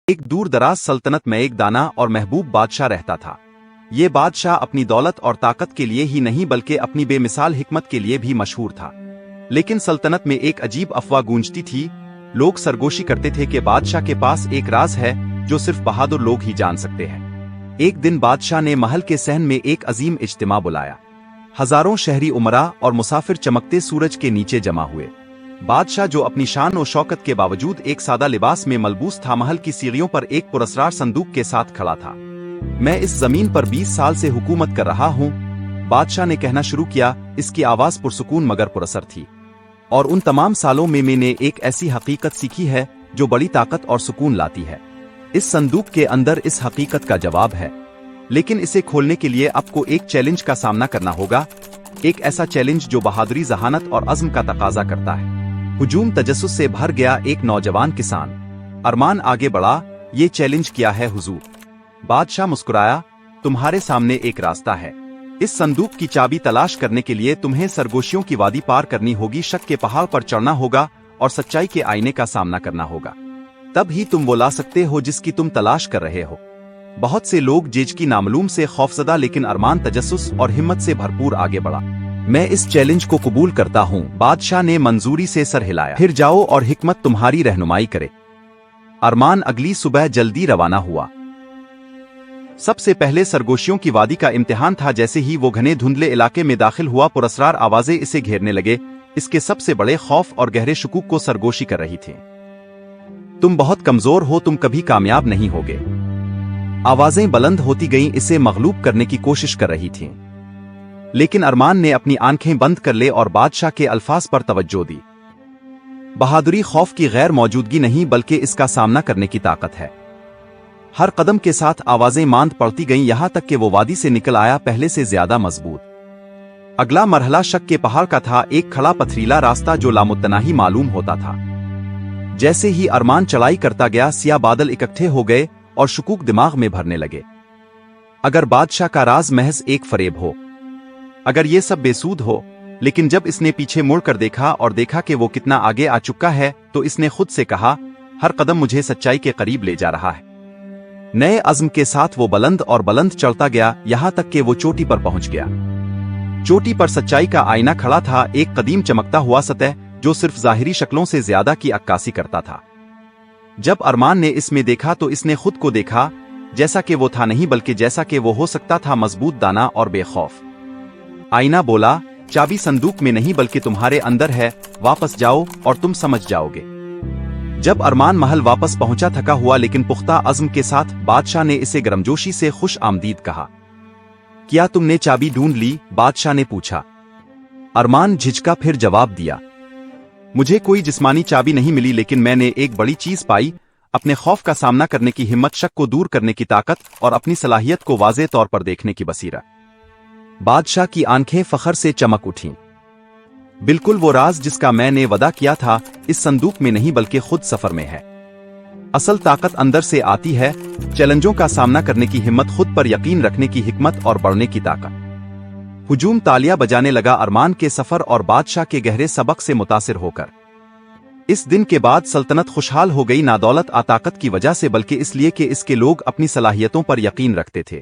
ایک دور دراز سلطنت میں ایک دانا اور محبوب بادشاہ رہتا تھا۔ یہ بادشاہ اپنی دولت اور طاقت کے لیے ہی نہیں بلکہ اپنی بے مثال حکمت کے لیے بھی مشہور تھا۔ لیکن سلطنت میں ایک عجیب افواہ گونجتی تھی۔ لوگ سرگوشی کرتے تھے کہ بادشاہ کے پاس ایک راز ہے جو صرف بہادر لوگ ہی جان سکتے ہیں۔ ایک دن بادشاہ نے محل کے صحن میں ایک عظیم اجتماع بلایا۔ ہزاروں شہری امراء اور مسافر چمکتے سورج کے نیچے جمع ہوئے۔ بادشاہ جو اپنی شان و شوکت کے باوجود ایک سادہ لباس میں ملبوس تھا، محل کی سیڑھیوں پر ایک پراسرار صندوق کے ساتھ کھڑا تھا۔ میں اس زمین پر 20 سال سے حکومت کر رہا ہوں، بادشاہ نے کہنا شروع کیا۔ اس کی آواز پرسکون مگر پراثر تھی۔ اور ان تمام سالوں میں نے ایک ایسی حقیقت سیکھی ہے جو بڑی طاقت اور سکون لاتی ہے۔ اس صندوق کے اندر اس حقیقت کا جواب ہے، لیکن اسے کھولنے کے لیے آپ کو ایک چیلنج کا سامنا کرنا ہوگا، ایک ایسا چیلنج جو بہادری، ذہانت اور عزم کا تقاضا کرتا ہے۔ ہجوم تجسس سے بھر گیا ایک نوجوان کسان ارمان آگے بڑھا۔ یہ چیلنج کیا ہے حضور؟ بادشاہ مسکرایا، تمہارے سامنے ایک راستہ ہے۔ اس صندوق کی چابی تلاش کرنے کے لیے تمہیں سرگوشیوں کی وادی پار کرنی ہوگی، شک کے پہاڑ پر چڑھنا ہوگا اور سچائی کے آئینے کا سامنا کرنا ہوگا۔ تب ہی تم وہ لا سکتے ہو جس کی تم تلاش کر رہے ہو۔ بہت سے لوگ جیج کی نامعلوم سے خوفزدہ، لیکن ارمان تجسس اور ہمت سے بھرپور آگے بڑھا۔ میں اس چیلنج کو قبول کرتا ہوں، بادشاہ نے منظوری سے سر ہلایا۔ پھر جاؤ اور حکمت تمہاری رہنمائی کرے۔ ارمان اگلی صبح جلدی روانہ ہوا۔ سب سے پہلے سرگوشیوں کی وادی کا امتحان تھا۔ جیسے ہی وہ گھنے دھندلے علاقے میں داخل ہوا، پراسرار آوازیں اسے گھیرنے لگے۔ اس کے سب سے بڑے خوف اور گہرے شکوک کو سرگوشی کر رہی تھی۔ تم بہت کمزور ہو، تم کبھی کامیاب نہیں ہوگے۔ آوازیں بلند ہوتی گئیں، اسے مغلوب کرنے کی کوشش کر رہی تھیں۔ لیکن ارمان نے اپنی آنکھیں بند کر لے اور بادشاہ کے الفاظ پر توجہ دی۔ بہادری خوف کی غیر موجودگی نہیں بلکہ اس کا سامنا کرنے کی طاقت ہے۔ ہر قدم کے ساتھ آوازیں ماند پڑتی گئیں، یہاں تک کہ وہ وادی سے نکل آیا، پہلے سے زیادہ مضبوط۔ اگلا مرحلہ شک کے پہاڑ کا تھا، ایک کھڑا پتھریلا راستہ جو لامتناہی معلوم ہوتا تھا۔ جیسے ہی ارمان چڑھائی کرتا گیا، سیاہ بادل اکٹھے ہو گئے اور شکوک دماغ میں بھرنے لگے۔ اگر بادشاہ کا راز محض ایک فریب ہو، اگر یہ سب بے سود ہو۔ لیکن جب اس نے پیچھے مڑ کر دیکھا اور دیکھا کہ وہ کتنا آگے آ چکا ہے، تو اس نے خود سے کہا، ہر قدم مجھے سچائی کے قریب لے جا رہا ہے۔ نئے عزم کے ساتھ وہ بلند اور بلند چڑھتا گیا، یہاں تک کہ وہ چوٹی پر پہنچ گیا۔ چوٹی پر سچائی کا آئینہ کھڑا تھا، ایک قدیم چمکتا ہوا سطح جو صرف ظاہری شکلوں سے زیادہ کی عکاسی کرتا تھا۔ جب ارمان نے اس میں دیکھا تو اس نے خود کو دیکھا، جیسا کہ وہ تھا نہیں بلکہ جیسا کہ وہ ہو سکتا تھا، مضبوط، دانا اور بے خوف۔ آئینہ بولا، چابی صندوق میں نہیں بلکہ تمہارے اندر ہے، واپس جاؤ اور تم سمجھ جاؤ گے۔ جب ارمان محل واپس پہنچا، تھکا ہوا لیکن پختہ عزم کے ساتھ، بادشاہ نے اسے گرمجوشی سے خوش آمدید کہا۔ کیا تم نے چابی ڈھونڈ لی؟ بادشاہ نے پوچھا۔ ارمان جھجکا، پھر جواب دیا، مجھے کوئی جسمانی چابی نہیں ملی، لیکن میں نے ایک بڑی چیز پائی، اپنے خوف کا سامنا کرنے کی ہمت، شک کو دور کرنے کی طاقت اور اپنی صلاحیت کو واضح طور پر دیکھنے کی بصیرت۔ بادشاہ کی آنکھیں فخر سے چمک اٹھیں۔ بالکل وہ راز جس کا میں نے وعدہ کیا تھا، اس صندوق میں نہیں بلکہ خود سفر میں ہے۔ اصل طاقت اندر سے آتی ہے، چیلنجوں کا سامنا کرنے کی ہمت، خود پر یقین رکھنے کی حکمت اور بڑھنے کی طاقت۔ ہجوم تالیاں بجانے لگا، ارمان کے سفر اور بادشاہ کے گہرے سبق سے متاثر ہو کر۔ اس دن کے بعد سلطنت خوشحال ہو گئی، نہ دولت طاقت کی وجہ سے بلکہ اس لیے کہ اس کے لوگ اپنی صلاحیتوں پر یقین رکھتے تھے۔